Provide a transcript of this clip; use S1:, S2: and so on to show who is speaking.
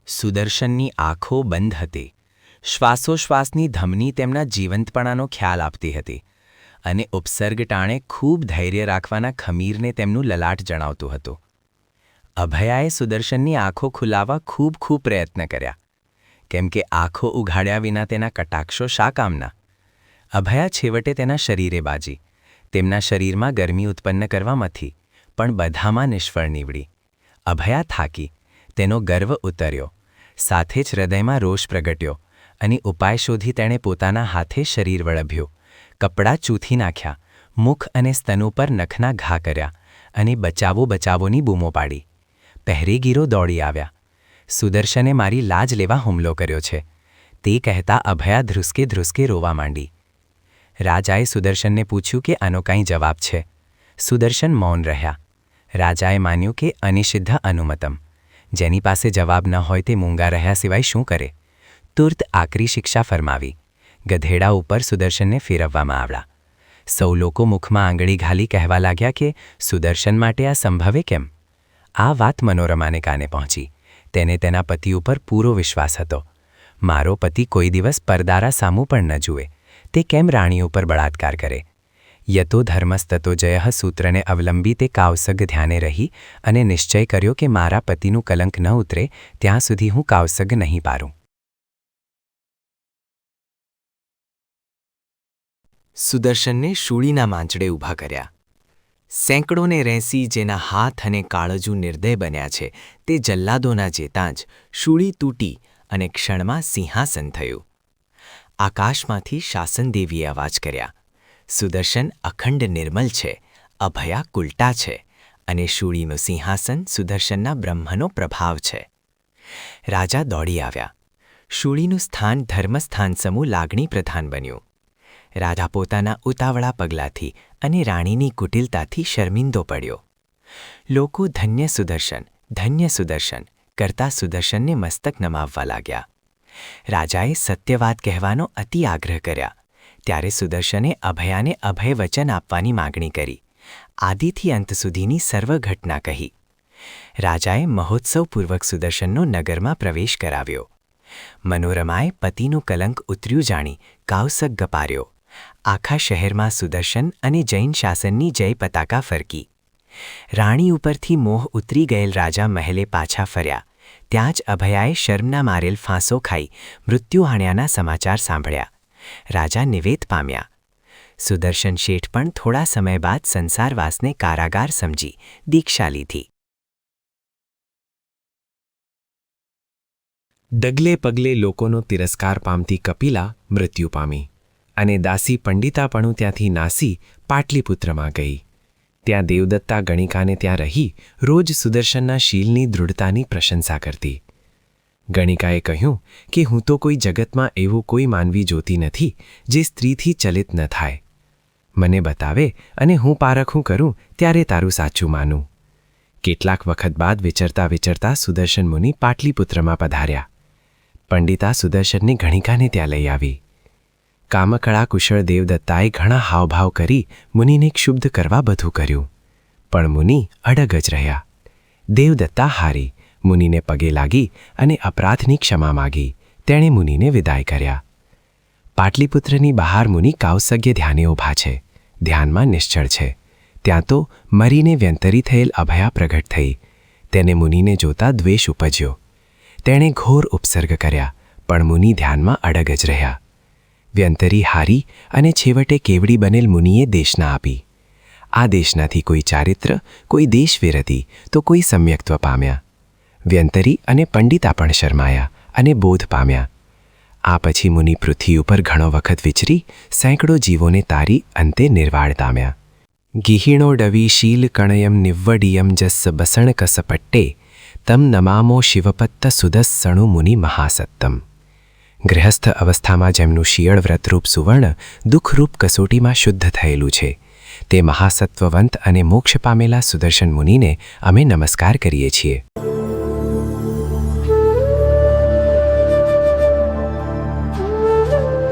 S1: સુદર્શનની આંખો બંધ હતી. શ્વાસોશ્વાસની ધમની તેમના જીવંતપણાનો ખ્યાલ આપતી હતી અને ઉપસર્ગ ટાણે ખૂબ ધૈર્ય રાખવાના ખમીરને તેમનું લલાટ જણાવતું હતું. અભયાએ સુદર્શનની આંખો ખુલાવવા ખૂબ ખૂબ પ્રયત્ન કર્યા, કેમ કે આંખો ઉઘાડ્યા વિના તેના કટાક્ષો શા કામના? અભયા છેવટે તેના શરીરે બાજી. તેમના શરીરમાં ગરમી ઉત્પન્ન કરવા મથી, પણ બધામાં નિષ્ફળ નીવડી. અભયા થાકી, તેનો ગર્વ ઉતર્યો, સાથે જ હૃદયમાં રોષ પ્રગટ્યો અને ઉપાય શોધી તેણે પોતાના હાથે શરીર વળભ્યું, કપડાં ચૂથી નાખ્યા, મુખ અને સ્તન ઉપર નખના ઘા કર્યા અને બચાવો બચાવોની બૂમો પાડી. પહેરેગીરો દોડી આવ્યા. સુદર્શને મારી લાજ લેવા હુમલો કર્યો છે, તે કહેતા અભયા ધ્રુસકે ધ્રુસકે રોવા માંડી. રાજાએ સુદર્શનને પૂછ્યું કે આનો કાંઈ જવાબ છે. સુદર્શન મૌન રહ્યા. રાજાએ માન્યું કે અનિષિદ્ધ અનુમતમ, જેની પાસે જવાબ ન હોય તે મૂંગા રહ્યા સિવાય શું કરે? તુર્ત આકરી શિક્ષા ફરમાવી. ગધેડા ઉપર સુદર્શનને ફેરવવામાં આવ્યા. સૌ લોકો મુખમાં આંગળી ઘાલી કહેવા લાગ્યા કે સુદર્શન માટે આ સંભવે કેમ? આ વાત મનોરમાને કાને પહોંચી. તેને તેના પતિ ઉપર પૂરો વિશ્વાસ હતો. મારો પતિ કોઈ દિવસ પરદારા સામું પણ ન જુએ, તે કેમ રાણી ઉપર બળાત્કાર કરે? યતો ધર્મસ્તતો જયઃ સૂત્રને અવલંબી તે કાવસગ ધ્યાને રહી અને નિશ્ચય કર્યો કે મારા પતિનું કલંક ન ઉતરે ત્યાં સુધી હું કાવસગ નહીં પારું. સુદર્શનને શૂળીના માંચડે ઊભા કર્યા. સેંકડોને રેંસી જેના હાથ અને કાળજુ નિર્દય બન્યા છે તે જલ્લાદોના જેતાં જ શૂળી તૂટી અને ક્ષણમાં સિંહાસન થયું. આકાશમાંથી શાસનદેવીએ અવાજ કર્યા, સુદર્શન અખંડ નિર્મલ છે, અભયા કુલટા છે અને શૂળીનું સિંહાસન સુદર્શનના બ્રહ્મનો પ્રભાવ છે. રાજા દોડી આવ્યા. શૂળીનું સ્થાન ધર્મસ્થાન સમૂહ લાગણી પ્રધાન બન્યું. રાજા પોતાના ઉતાવળા પગલાંથી અને રાણીની કુટિલતાથી શર્મિંદો પડ્યો. લોકો ધન્ય સુદર્શન કરતા સુદર્શનને મસ્તક નમાવવા લાગ્યા. રાજાએ સત્યવાદ કહેવાનો અતિ આગ્રહ કર્યા. ત્યારે સુદર્શને અભયાને અભય વચન આપવાની માગણી કરી. આદિથી અંત સુધીની સર્વ ઘટના કહી. રાજાએ મહોત્સવપૂર્વક સુદર્શનનો નગરમાં પ્રવેશ કરાવ્યો. મનોરમાએ પતિનું કલંક ઉતર્યું જાણી કાવસગ ગપાર્યો. આખા શહેરમાં સુદર્શન અને જૈન શાસનની જય પતાકા ફરકી. રાણી ઉપરથી મોહ ઉતરી ગયેલ રાજા મહેલે પાછા ફર્યા. ત્યાં જ અભયાએ શર્મના મારેલ ફાંસો ખાઈ મૃત્યુ હાણ્યાના સમાચાર સાંભળ્યા. રાજા નિવેદ પામ્યા. સુદર્શન શેઠ પણ થોડા સમય બાદ સંસારવાસને કારાગાર સમજી દીક્ષા લીધી.
S2: ડગલે પગલે લોકોનો તિરસ્કાર પામતી કપિલા મૃત્યુ પામી અને દાસી પંડિતાપણું ત્યાંથી નાસી પાટલીપુત્રમાં ગઈ. ત્યાં દેવદત્તા ગણિકાને ત્યાં રહી રોજ સુદર્શનના શીલની દૃઢતાની પ્રશંસા કરતી. ગણિકાએ કહ્યું કે હું તો કોઈ જગતમાં એવું કોઈ માનવી જોતી નથી જે સ્ત્રીથી ચલિત ન થાય. મને બતાવે અને હું પારખું કરું ત્યારે તારું સાચું માનું. કેટલાક વખત બાદ વિચરતા વિચરતા સુદર્શન મુનિ પાટલીપુત્રમાં પધાર્યા. પંડિતા સુદર્શનની ગણિકાને ત્યાં લઈ આવી. કામકળા કુશળ દેવદત્તાએ ઘણા હાવભાવ કરી મુનિને ક્ષુબ્ધ કરવા બધું કર્યું, પણ મુનિ અડગ જ રહ્યા. દેવદત્તા હારી મુનિને પગે લાગી અને અપરાધની ક્ષમા માગી. તેણે મુનિને વિદાય કર્યા. પાટલીપુત્રની બહાર મુનિ કાવસગ્ય ધ્યાને ઊભા છે. ધ્યાનમાં નિશ્ચળ છે. ત્યાં તો મરીને વ્યંતરી થયેલ અભયા પ્રગટ થઈ. તેને મુનિને જોતા દ્વેષ ઉપજ્યો. તેણે ઘોર ઉપસર્ગ કર્યા, પણ મુનિ ધ્યાનમાં અડગ જ રહ્યા. વ્યંતરી હારી અને છેવટે કેવડી બનેલ મુનિએ દેશના આપી. આ દેશનાથી કોઈ ચારિત્ર, કોઈ દેશવિરતિ તો કોઈ સમ્યક્ત્વ પામ્યા. વ્યંતરી અને પંડિતા પણ શરમાયા અને બોધ પામ્યા. આ પછી મુનિ પૃથ્વી ઉપર ઘણો વખત વિચરી સેંકડો જીવોને તારી અંતે નિર્વાળ પામ્યા. ગિહિણો ડવી શીલ કણયમ નિવ્વડિયમ જસ્સ બસણ કસપટ્ટે તમ નમામો શિવપત્ત સુદસ્સણુ મુનિ મહાસત્તમ. ગૃહસ્થ અવસ્થામાં જેમનું શિયળ વ્રતરૂપ સુવર્ણ દુઃખરૂપ કસોટીમાં શુદ્ધ થયેલું છે, તે મહાસત્વવંત અને મોક્ષ પામેલા સુદર્શન મુનિને અમે નમસ્કાર કરીએ છીએ.